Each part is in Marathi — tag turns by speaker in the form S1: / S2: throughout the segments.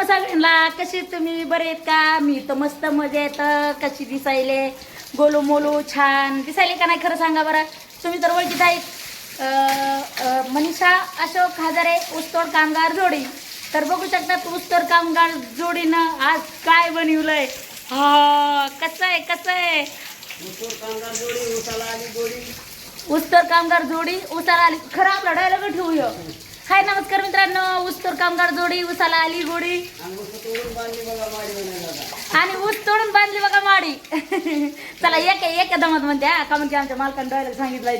S1: सगळ्यांना, कशी तुम्ही बरे आहेत का? मी तर मस्त मजेत. कशी दिसायले? गोलू मोलू छान दिसायले का नाही खरं सांगा बरं. तुम्ही तर ओळखीत आहेत. मनीषा अशोक हजारे ऊसतोड कामगार जोडी. तर बघू शकतात ऊसतोड कामगार जोडीनं आज काय बनवलंय. हा कसं आहे कसं आहे. ऊसतोड कामगार जोडी उसाला आली. खरं आपला डायलॉग ठेवूया. हाय नमस्कार मित्रांनो. ऊसतोड कामगार जोडी उसाला आली गोडी आणि ऊस तोडून बांधली बघा माडी. चला एक दमात म्हणते का म्हणते आमच्या मालकाने डायलॉग सांगितलाय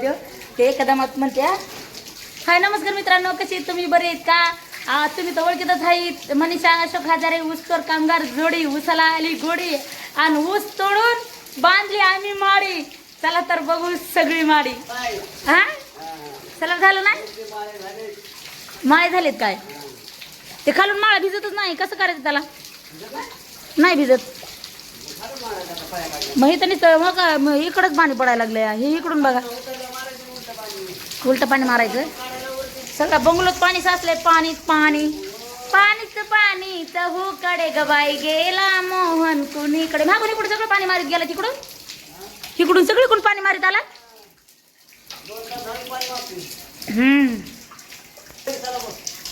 S1: ते एक दमात म्हणते. हाय नमस्कार मित्रांनो, कशी तुम्ही बरे आहेत का? तुम्ही तर ओळखीतच आहेत. मनीषा अशोक हजारे ऊसतोड कामगार जोडी उसाला आली गोडी आणि ऊस तोडून बांधली आम्ही माडी. चला तर बघू सगळी माडी. हा चला झालं ना. माळे झालेत काय? ते खालून माळा भिजतच नाही. कसं करायचं त्याला? नाही भिजत. मग इथं मग इकडंच पाणी पडायला लागले. हे इकडून बघा उलट पाणी मारायचं. सगळं बंगलोत पाणी साचलंय. पाणीच पाणी पाणीच पाणी हो कडे गबाई गेला मोहन कुणीकडे. मागून इकडून सगळं पाणी मारीत गेला. तिकडून सगळीकडून पाणी मारीत आला.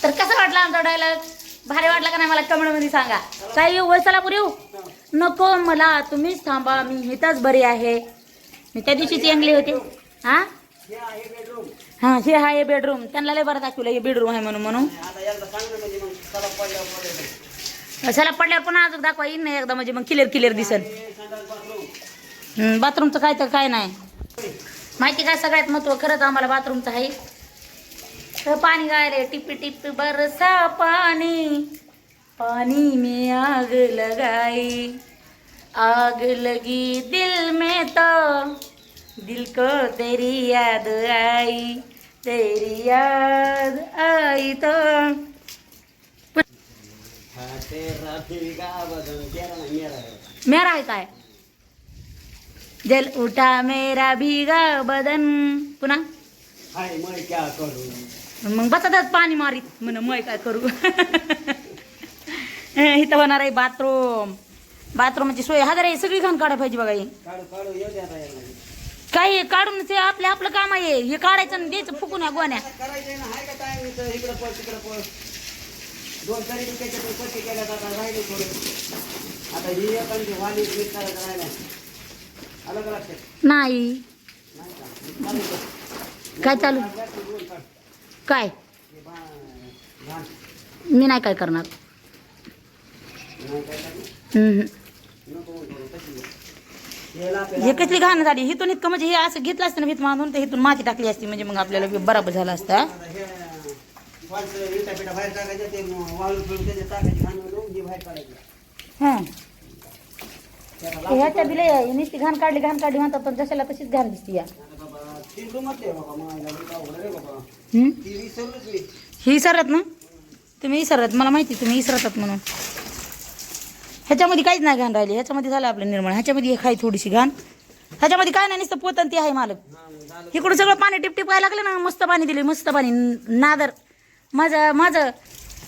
S1: तर कसं वाटलं आमचा डायलॉग? भारी वाटला का नाही मला कमेंट मध्ये सांगा. काय येऊ वैसालापूर येऊ नको मला, तुम्हीच थांबा. मी इथंच बरी आहे. मी त्या दिवशीच यंगली होते. हा हे आहे बेडरूम. त्यांना लय बरं दाखवलं हे बेडरूम आहे म्हणून चला पडल्यावर पुन्हा अजून दाखवा येईन ना एकदा. म्हणजे मग क्लिअर दिसेल. बाथरूमचं काय तर काय नाही माहिती काय. सगळ्यात महत्व खरंच आम्हाला बाथरूमचं आहे. तर पाणी गायले टिपी टिपी बरसा पानी में आग लगाई. आग लगी दिल में तो दिल को तेरी याद आई. तेरी याद आई तो मेरा आहे काय. जल उठा मेरा भीगा बदन. पुन्हा मग बसतच पाणी मारीत म्हण मय काय करू. इथं होणार आहे बाथरूमची सोय. हजारे सगळी घाण काढायला पाहिजे बघा. ही काही काढून ते आपलं काम आहे. हे काढायचं आणि द्यायचं फुकून या गोण्या. नाही काय चालू काय मी नाही काय करणार. हे कसली घाण झाली. हिथून इतकं म्हणजे हे असं घेतलं असतं ना भीत मानून तर हिथून माती टाकली असती म्हणजे मग आपल्याला बराबर झाला असता. ह्याच्या दिले नुसती घाण काढली म्हणतात पण जशाला तशीच घाण दिसती. या ही सरत ना तुम्ही विसरत. मला माहिती तुम्ही विसरतात म्हणून. ह्याच्यामध्ये काहीच नाही घाण राहिली. ह्याच्यामध्ये झालं आपलं निर्मळ. ह्याच्यामध्ये एक आहे थोडीशी घाण. ह्याच्यामध्ये काय नाही नुसतं पोतन ती आहे मालक. इकडून सगळं पाणी टिपटिप व्हायला लागलं ना. मस्त पाणी दिले मस्त पाणी नादर. माझं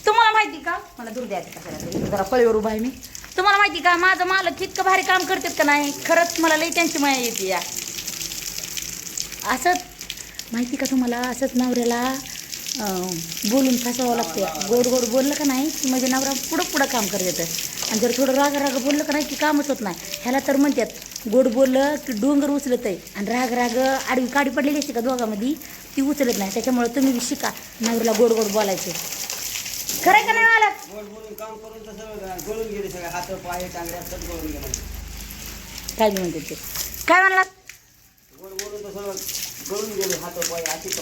S1: तुम्हाला माहिती का. मला दूर द्यायचं कशाला जरा फळीवर उभा आहे मी. तुम्हाला माहिती का माझं मालक इतकं भारी काम करतात का नाही. खरंच मला लई त्यांची माया येते. या असंच माहिती का तुम्हाला. असंच नवऱ्याला बोलून फसावं लागतं. गोड बोललं का नाही की म्हणजे नवरा पुढं काम करत येतं. आणि जर थोडं राग बोललं का नाही की कामच होत नाही. ह्याला तर म्हणतात गोड बोललं की डोंगर उचलत आहे आणि राग आडवी काडी पडलेली असते का दोघांमध्ये ती उचलत नाही. त्याच्यामुळे तुम्ही शिका नवऱ्याला गोड बोलायचे. खरं का नाही मला. काय म्हणते ते काय म्हणलात.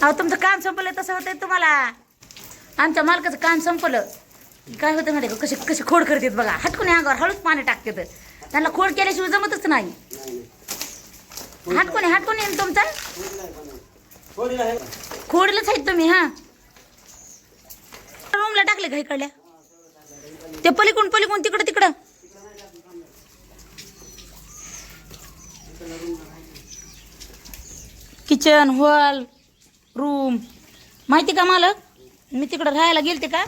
S1: अहो तुमचं काम संपलं तसं होतंय तुम्हाला. आमच्या मालकाचं काम संपलं काय होतं माहिती का. कशी खोड करतात बघा. हटकून अंगावर हळूच पाणी टाकतात. त्यांना खोड केल्याशिवाय जमतच नाही. हटकून येईल तुमचा खोडीलाच आहेत तुम्ही. हा रूमला टाकले घाई काढल्या ते पलीकडून तिकडं किचन हॉल रूम. माहिती का मालक मी तिकडं राहायला गेलते का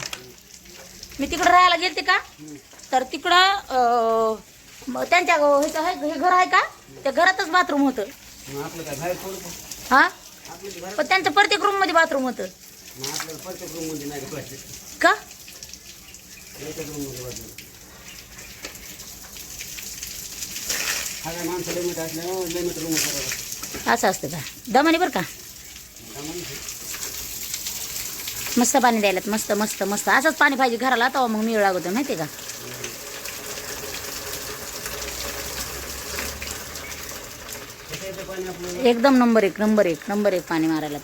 S1: मी तिकडं राहायला गेलते का तर तिकडं त्यांच्या हे घर आहे का त्या घरातच बाथरूम होतं.
S2: आपलं काय बाहेर थोडं
S1: हा
S2: आपलं
S1: पण त्यांच्या प्रत्येक रूम मध्ये बाथरूम होतं
S2: आपल्याला प्रत्येक रूम मध्ये नाही पाहिजे
S1: का.
S2: प्रत्येक रूम मध्ये वाटलं हा काय माणसं लिमिट असल्यामुळे लिमिट रूम करावं
S1: असं असतं का दमाने बरं का. मस्त पाणी द्यायला मस्त मस्त मस्त असंच पाणी पाहिजे घराला तेव्हा मग मिळ लागतो माहिती का.
S2: पाणी आपलं
S1: एकदम नंबर एक नंबर एक नंबर एक पाणी मारायला.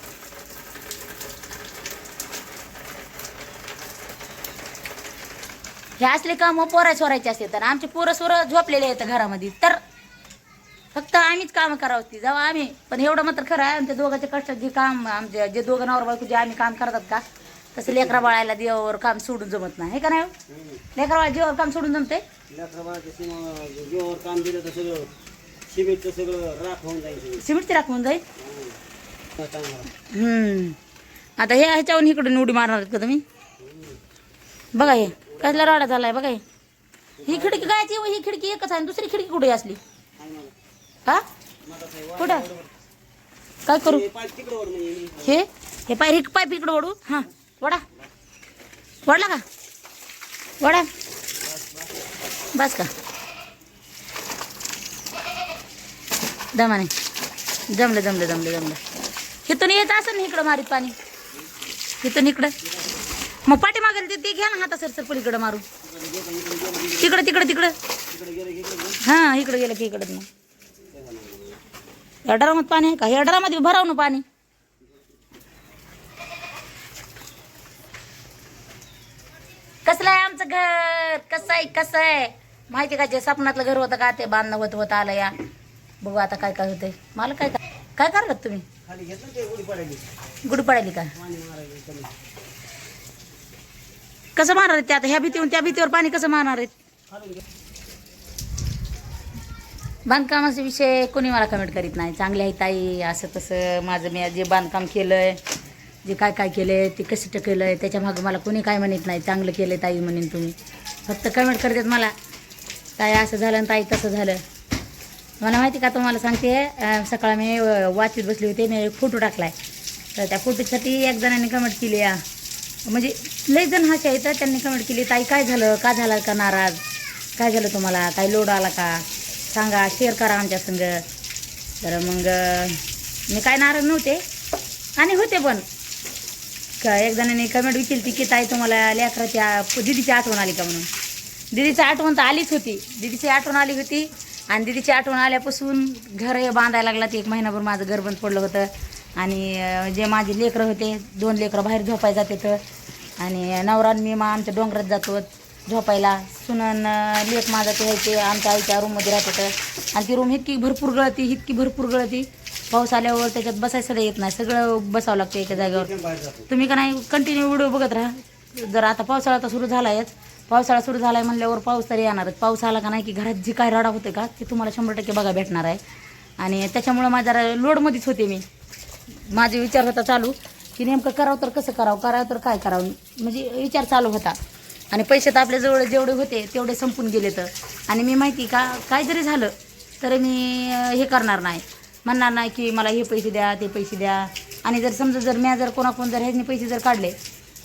S1: हे असले काम पोरा सोरायचे असते तर आमचे पोरं सोरं झोपलेले आहेत घरामध्ये तर फक्त आम्हीच कामं करावं ती जेव्हा आम्ही पण एवढं मात्र खरं आहे आमच्या दोघांच्या कष्टात जे काम आमचे जे दोघं नवरा बायको जे आम्ही काम करतात का तसं लेकरा बाळायला देवावर काम सोडून जमत नाही हे का नाही लेकरा बाळा जीवावर काम सोडून जमते.
S2: जीवावर काम दिलं तर सगळं सिमेंटचं सगळं राख होऊन जाईल
S1: सिमेंटची राखून जाईल. आता हे ह्याच्यावरून इकडे उडी मारणार आहेत का तुम्ही बघा हे कसला राडा झालाय बघा ही खिडकी गायची ही खिडकी एकच आहे दुसरी खिडकी कुठे असली हा कुठं काय करू हे पाईप इकडे ओढू हा वडा वडला का वडा बस का दमाने जमलं जमलं जमलं जमलं इथून येत असं ना इकडं मारीत पाणी इथून इकडं मग पाठी मागेल ते घ्या ना हाता सर पलीकडं मारू तिकडं तिकडं तिकडं हां इकडं गेलं की इकडं मग या डरामध्ये पाणी आहे का या डरामध्ये भराव ना पाणी. कसलं आहे आमचं घर कसं आहे माहिती का जे स्वप्नातलं घर होतं का ते बांधणं होत आलं या बघू आता काय काय होतंय मला काय काय करलात तुम्ही
S2: खाली घेतलं ते गुढी पडायली
S1: गुढी पडायली का
S2: पाणी मारायला
S1: कसं मारणार आहेत ते आता ह्या भीतीवर त्या भीतीवर पाणी कसं मारणार आहेत. बांधकामाचा विषय कोणी मला कमेंट करीत नाही चांगले आहे ताई असं तसं माझं मी जे बांधकाम केलंय जे काय काय केलंय ते कसं केलंय त्याच्या मागं मला कोणी काय म्हणत नाही चांगलं केलंय ताई म्हणेन तुम्ही फक्त कमेंट करतात मला ताई असं झालं आणि ताई तसं झालं. मला माहिती का तुम्हाला सांगते सकाळ मी वाचत बसले होते मी एक फोटो टाकलाय तर त्या फोटोसाठी एक जणांनी कमेंट केली म्हणजे लई जण हसे आहेत त्यांनी कमेंट केली ताई काय झालं का झाला का नाराज काय झालं तुम्हाला काय लोड आला का सांगा शेअर करा आमच्या संग. तर मग मी काय नाराज नव्हते आणि होते पण एक जणांनी कमेंट विचारली की ताई तुम्हाला लेकराच्या दिदीची आठवण आली का म्हणून. दिदीची आठवण तर आलीच होती दिदीची आठवण आली होती आणि दिदीची आठवण आल्यापासून घर हे बांधायला लागला ते 1 महिनाभर माझं घर बंद पडलं होतं आणि जे माझे लेकरं होते 2 लेकरं बाहेर झोपायला जाते तर आणि नवरा मी आमच्या डोंगरात जातो झोपायला सुनन लेक माझा ते यायचे आमच्या आईच्या रूममध्ये राहत होतं आणि ती रूम इतकी भरपूर गळती पाऊस आल्यावर त्याच्यात बसायला सगळं येत नाही सगळं बसावं लागतं एका जागेवर. तुम्ही का नाही कंटिन्यू व्हिडिओ बघत राहा जर आता पावसाळा तर सुरू झाला आहेच पावसाळा सुरू झाला आहे म्हणल्यावर पाऊस तरी येणारच पाऊस आला का नाही की घरात जी काय राडा होते का ते तुम्हाला 100% बघा भेटणार आहे आणि त्याच्यामुळं माझ्या लोडमध्येच होते मी माझे विचार होता चालू की नेमकं करावं तर कसं करावं तर काय करावं म्हणजे विचार चालू होता आणि पैसे तर आपल्याजवळ जेवढे होते तेवढे संपून गेले तर आणि मी माहिती का काय जरी झालं तर मी हे करणार नाही म्हणणार नाही की मला हे पैसे द्या ते पैसे द्या आणि जर समजा जर मी जर कोणाकोण जर ह्याने पैसे जर काढले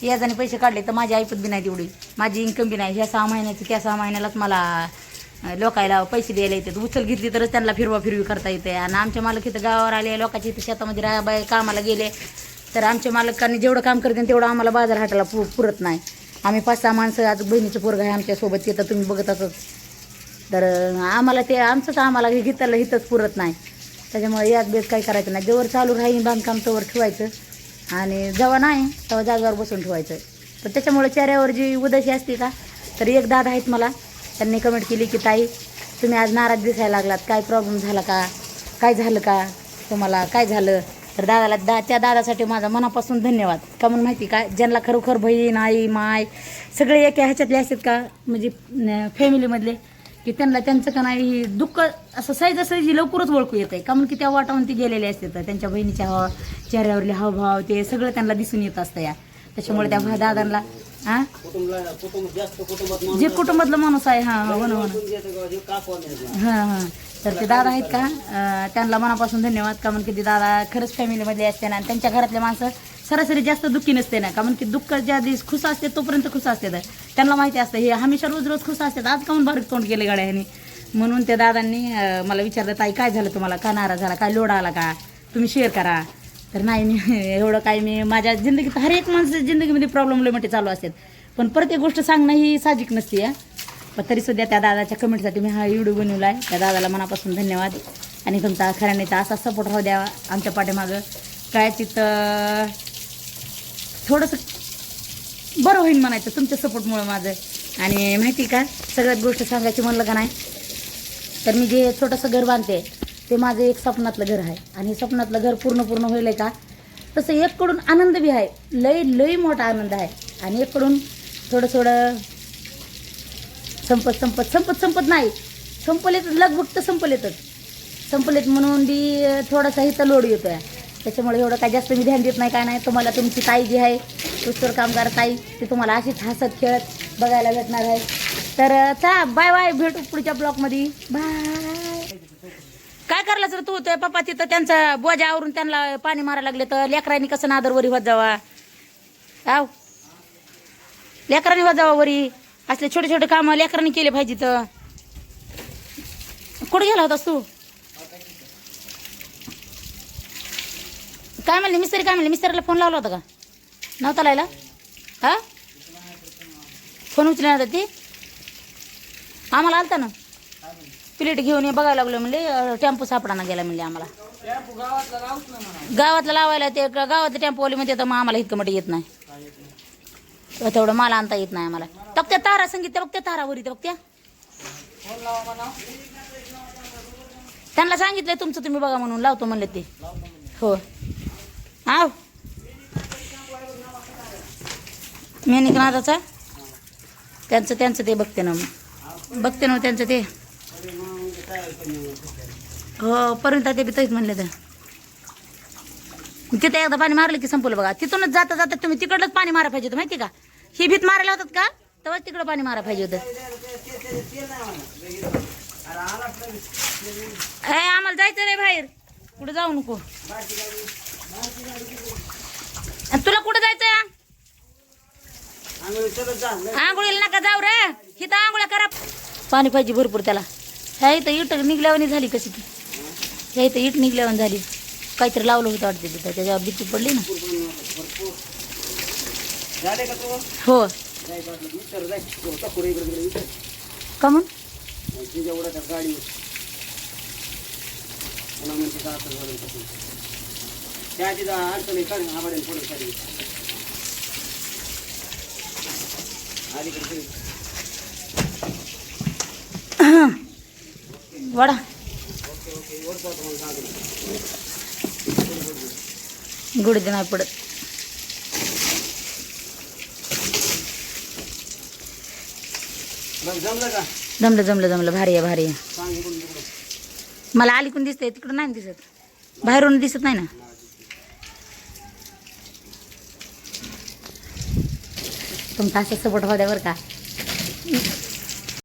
S1: याजाने पैसे काढले तर माझी ऐपत बी नाही तेवढी माझी इन्कम बी नाही ह्या 6 महिन्याची त्या 6 महिन्यालाच मला लोकायला पैसे द्यायला येतात उचल घेतली तरच त्यांना फिरवी करता येते आणि आमचे मालक इथं गावावर आले लोकांच्या इथं शेतामध्ये राहाबाई कामाला गेले तर आमच्या मालकांनी जेवढं काम करते तेवढं आम्हाला बाजार हाटाला पुरत नाही आम्ही 5-6 माणसं आज बहिणीचं पोरग आहे आमच्यासोबत येतं तुम्ही बघत असत तर आम्हाला ते आम्हाला घेताला हितच पुरत नाही त्याच्यामुळे याच बेस काय करायचं नाही जेव्हा चालू राहील बांधकाम तोवर ठेवायचं आणि जेव्हा नाही तेव्हा जागेवर बसून ठेवायचं तर त्याच्यामुळे चेहऱ्यावर जी उदासी असते का तर एक दादा आहेत मला त्यांनी कमेंट केली की ताई तुम्ही आज नाराज दिसायला लागलात काय प्रॉब्लेम झाला का काय झालं का तुम्हाला काय झालं तर दादाला त्या दादासाठी माझा मनापासून धन्यवाद का म्हणून माहिती का ज्यांना खरोखर बहीण आई माय सगळे एका ह्याच्यातले असतात का म्हणजे फॅमिलीमधले की त्यांना त्यांचं का नाही दुःख असं सहजासहजी लवकरच ओळखू येतं आहे का म्हणून की त्या वाटावून ते गेलेले असतात त्यांच्या बहिणीच्या चेहऱ्यावरले हावभाव ते सगळं त्यांना दिसून येत असतं या त्याच्यामुळे त्या दादांना हा
S2: कुटुंब जास्त कुटुंबात
S1: जे कुटुंबातला माणूस आहे हा हो ना हां हां तर ते दादा आहेत का त्यांना मनापासून धन्यवाद का म्हणून की ते दादा खरंच फॅमिलीमधले असते ना आणि त्यांच्या घरातले माणसं सरासरी जास्त दुःखी नसते ना का म्हणून की दुःख ज्या दिवस खुश असते तोपर्यंत खुश असते तर त्यांना माहिती असतं हे हमेशा रोज रोज खुश असतात आज काहून बारीक तोंड केले गाड्या ह्यानी म्हणून त्या दादांनी मला विचारलं ताई काय झालं तुम्हाला का नाराज झाला काय लोड आला का तुम्ही शेअर करा तर नाही मी एवढं काय मी माझ्या जिंदगीत हर एक माणसाच्या जिंदगीमध्ये प्रॉब्लेम लय मोठे चालू असतात पण प्रत्येक गोष्ट सांगणं ही साहजिक नसते या पण तरीसुद्धा त्या दादाच्या कमेंटसाठी मी हा व्हिडिओ बनवला आहे त्या दादाला मनापासून धन्यवाद आणि तुमचा खऱ्यानेचा असा सपोर्ट राहू द्यावा आमच्या पाठीमागं काय तिथं थोडंसं बरं होईल म्हणायचं तुमच्या सपोर्टमुळं माझं आणि माहिती का सगळ्यात गोष्ट सांगायची म्हणलं का नाही तर मी जे छोटंसं घर बांधते ते माझं एक स्वप्नातलं घर आहे आणि स्वप्नातलं घर पूर्ण होईल का तसं एककडून आनंद बी आहे लई मोठा आनंद आहे आणि एककडून थोडं संपत नाही संपलेत लगभग तर संपलेत म्हणून बी थोडासा इथं लोड येतो आहे त्याच्यामुळे एवढं काय जास्त मी ध्यान देत नाही काय नाही तुम्हाला तुमची ताई जी आहे पुष्कर कामगार ताई ती तुम्हाला अशीच हसत खेळत बघायला भेटणार आहे तर चला बाय भेटू पुढच्या ब्लॉगमध्ये बाय काय करलं सर तू ते पप्पा तिथं त्यांचा बोजा आवरून त्यांना पाणी मारायला लागले तर लेकरांनी कसं नादरवरी होत जावा आव लेकरांनी होत जावा वरी असले छोटे कामं लेकरांनी केले पाहिजे तर कुठे गेला होतास तू काय म्हणले मिस्त्री काय म्हणले मिस्त्रीला फोन लावला होता का नव्हता लायला हा फोन उचलला होता ती आम्हाला आलता ना प्लेट घेऊन ये बघायला लागलो म्हणले टेम्पो सापडाना गेला म्हणले आम्हाला गावातला लावायला ते गावातल्या टेम्पोवालीमध्ये येतं मग आम्हाला इतकं मोठं येत नाही तेवढं मला आणता येत नाही आम्हाला त्या तारा सांगितलं बघ त्या तारावर इथे बघ त्या त्यांना सांगितलंय तुमचं तुम्ही बघा म्हणून लावतो म्हणले ते हो आव मेनिकनाथाचा त्यांचं ते बघते ना त्यांचं ते हो पर्यंत ते बी तरीच म्हणले तर तिथे एकदा पाणी मारलं की संपलं बघा तिथूनच जाता तुम्ही तिकडलंच पाणी मारा पाहिजे होतं माहिती का ही भीत मारायला होतात का तेव्हा तिकडं पाणी मारा पाहिजे होतं आम्हाला जायचं रे बाहेर कुठं जाऊ नको तुला कुठं जायचं आंघोळीला नका जाऊ रे हिथं आंघोळ्या करा पाणी पाहिजे भरपूर त्याला ह्या इथं इट निघल्यावानी झाली कशी ती ह्या इथं इट निघल्यावानी झाली काहीतरी लावलं होतं वाटते तिथं त्याच्यावर भीती पडली ना हो का म्हणून वडा गुडदे नाही पडत जमलं भारी आहे मला अलीकडून दिसतंय तिकडं नाही दिसत बाहेरून दिसत नाही ना तुमचा असं सपोर्ट होऊ द्या बरं का